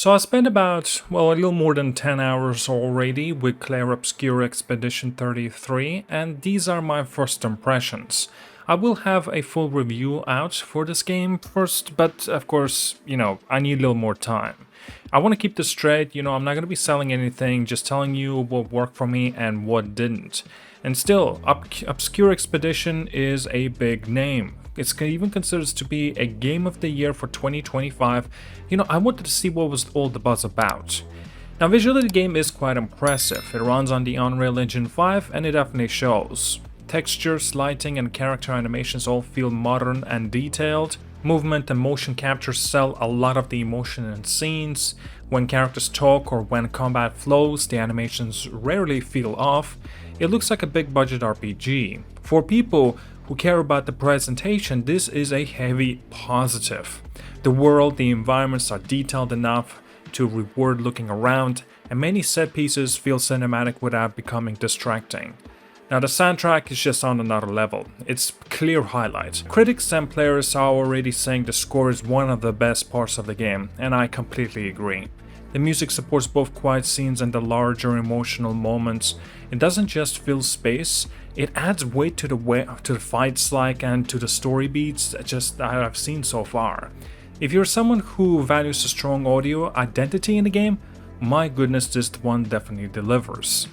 So I spent about, well, a little more than 10 hours already with Clair Obscur Expedition 33, and these are my first impressions. I will have a full review out for this game first, but of course, I need a little more time. I want to keep this straight, I'm not going to be selling anything, just telling you what worked for me and what didn't. And still, Obscur Expedition is a big name. It's even considered to be a game of the year for 2025. I wanted to see what was all the buzz about. Now, visually the game is quite impressive. It runs on the Unreal Engine 5 and it definitely shows. Textures, lighting and character animations all feel modern and detailed. Movement and motion capture sell a lot of the emotion in scenes. When characters talk or when combat flows, the animations rarely feel off. It looks like a big budget RPG. For people who care about the presentation, this is a heavy positive. The world, the environments are detailed enough to reward looking around, and many set pieces feel cinematic without becoming distracting. Now the soundtrack is just on another level. It's clear highlight. Critics and players are already saying the score is one of the best parts of the game, and I completely agree. The music supports both quiet scenes and the larger emotional moments. It doesn't just fill space, it adds weight to the fights and to the story beats that I've seen so far. If you're someone who values a strong audio identity in the game, my goodness, this one definitely delivers.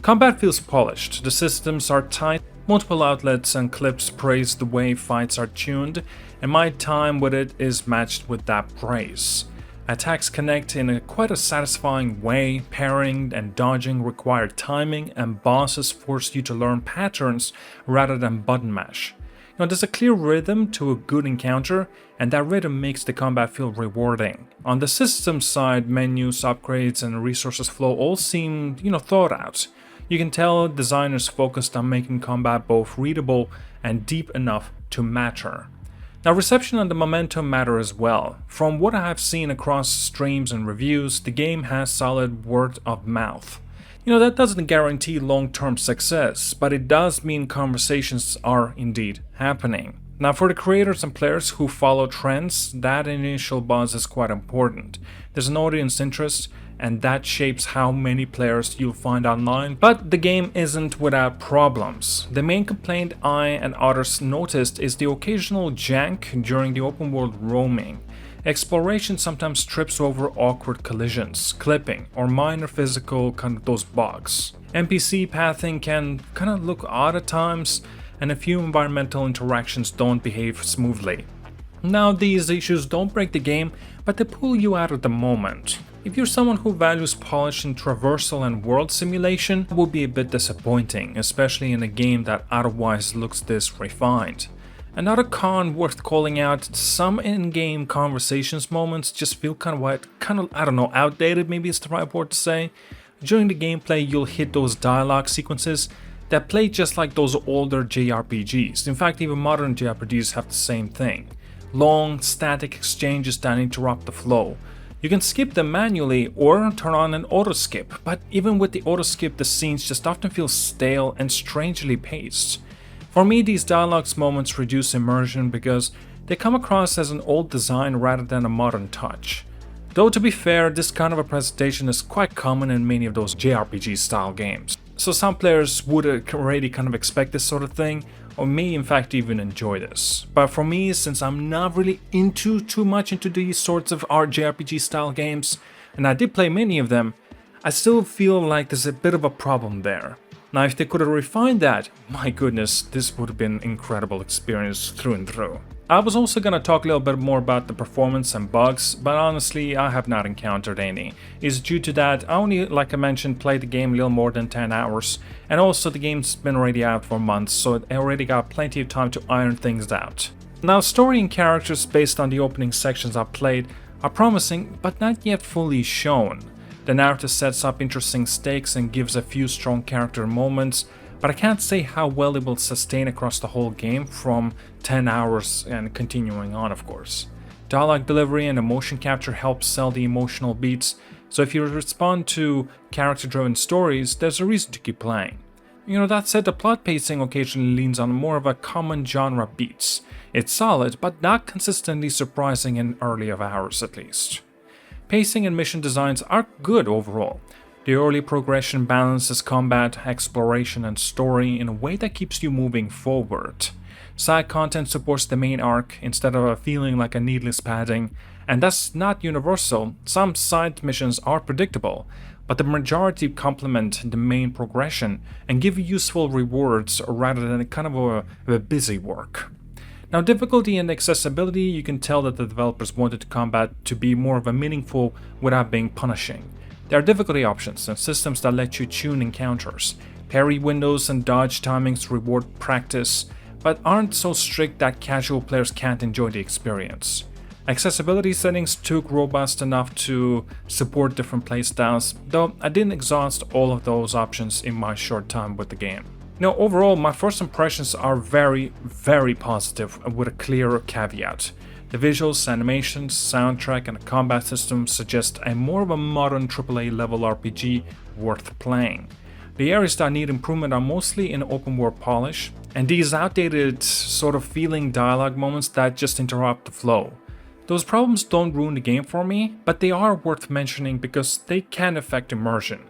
Combat feels polished, the systems are tight, multiple outlets and clips praise the way fights are tuned, and my time with it is matched with that praise. Attacks connect in quite a satisfying way, parrying and dodging require timing, and bosses force you to learn patterns rather than button mash. There's a clear rhythm to a good encounter, and that rhythm makes the combat feel rewarding. On the system side, menus, upgrades, and resources flow all seem, thought out. You can tell designers focused on making combat both readable and deep enough to matter. Now, reception and the momentum matter as well. From what I have seen across streams and reviews, the game has solid word of mouth. That doesn't guarantee long-term success, but it does mean conversations are indeed happening. Now, for the creators and players who follow trends, that initial buzz is quite important. There's an audience interest, and that shapes how many players you'll find online. But the game isn't without problems. The main complaint I and others noticed is the occasional jank during the open world roaming. Exploration sometimes trips over awkward collisions, clipping, or minor physical those bugs. NPC pathing can look odd at times, and a few environmental interactions don't behave smoothly. Now, these issues don't break the game, but they pull you out of the moment. If you're someone who values polish in traversal and world simulation, it will be a bit disappointing, especially in a game that otherwise looks this refined. Another con worth calling out, some in-game conversations moments just feel outdated, maybe it's the right word to say. During the gameplay, you'll hit those dialogue sequences that play just like those older JRPGs. In fact, even modern JRPGs have the same thing. Long, static exchanges that interrupt the flow. You can skip them manually or turn on an auto skip, but even with the auto skip, the scenes just often feel stale and strangely paced. For me, these dialogues moments reduce immersion because they come across as an old design rather than a modern touch. Though to be fair, this kind of a presentation is quite common in many of those JRPG style games. So some players would already expect this sort of thing, or may in fact even enjoy this. But for me, since I'm not really too much into these sorts of JRPG style games, and I did play many of them, I still feel like there's a bit of a problem there. Now, if they could have refined that, my goodness, this would have been an incredible experience through and through. I was also gonna talk a little bit more about the performance and bugs, but honestly, I have not encountered any. It's due to that I only, like I mentioned, played the game a little more than 10 hours, and also the game's been already out for months, so I already got plenty of time to iron things out. Now, story and characters based on the opening sections I played are promising, but not yet fully shown. The narrative sets up interesting stakes and gives a few strong character moments, but I can't say how well it will sustain across the whole game from 10 hours and continuing on, of course. Dialogue delivery and emotion capture help sell the emotional beats, so if you respond to character-driven stories, there's a reason to keep playing. That said, the plot pacing occasionally leans on more of a common genre beats. It's solid, but not consistently surprising in early hours at least. Pacing and mission designs are good overall. The early progression balances combat, exploration, and story in a way that keeps you moving forward. Side content supports the main arc instead of feeling like a needless padding, and that's not universal. Some side missions are predictable, but the majority complement the main progression and give you useful rewards rather than kind of a busy work. Now, difficulty and accessibility, you can tell that the developers wanted combat to be more of a meaningful without being punishing. There are difficulty options and systems that let you tune encounters. Parry windows and dodge timings reward practice, but aren't so strict that casual players can't enjoy the experience. Accessibility settings took robust enough to support different playstyles, though I didn't exhaust all of those options in my short time with the game. Now, overall, my first impressions are very, very positive with a clear caveat. The visuals, animations, soundtrack, and the combat system suggest a more of a modern AAA level RPG worth playing. The areas that need improvement are mostly in open world polish, and these outdated sort of feeling dialogue moments that just interrupt the flow. Those problems don't ruin the game for me, but they are worth mentioning because they can affect immersion.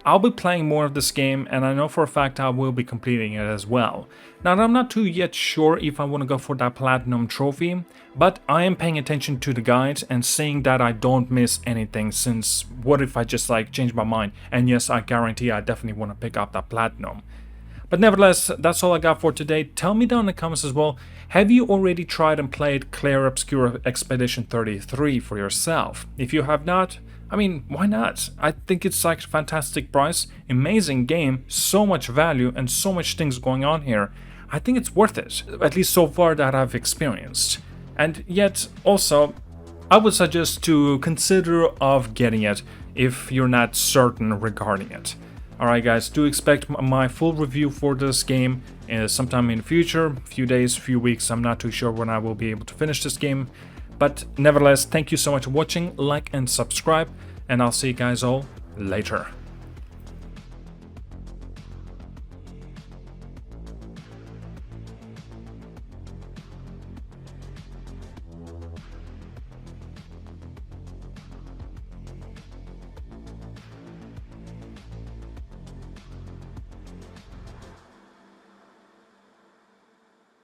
I'll be playing more of this game, and I know for a fact I will be completing it as well. Now, I'm not too yet sure if I want to go for that platinum trophy, but I am paying attention to the guide and seeing that I don't miss anything, since what if I just change my mind? And yes, I guarantee I definitely want to pick up that platinum. But nevertheless, that's all I got for today. Tell me down in the comments as well, have you already tried and played Clair Obscur Expedition 33 for yourself? If you have not, I mean, why not? I think it's a fantastic price, amazing game, so much value, and so much things going on here. I think it's worth it, at least so far that I've experienced. And yet, also, I would suggest to consider of getting it if you're not certain regarding it. Alright guys, do expect my full review for this game sometime in the future, few days, few weeks. I'm not too sure when I will be able to finish this game. But nevertheless, thank you so much for watching, like and subscribe, and I'll see you guys all later.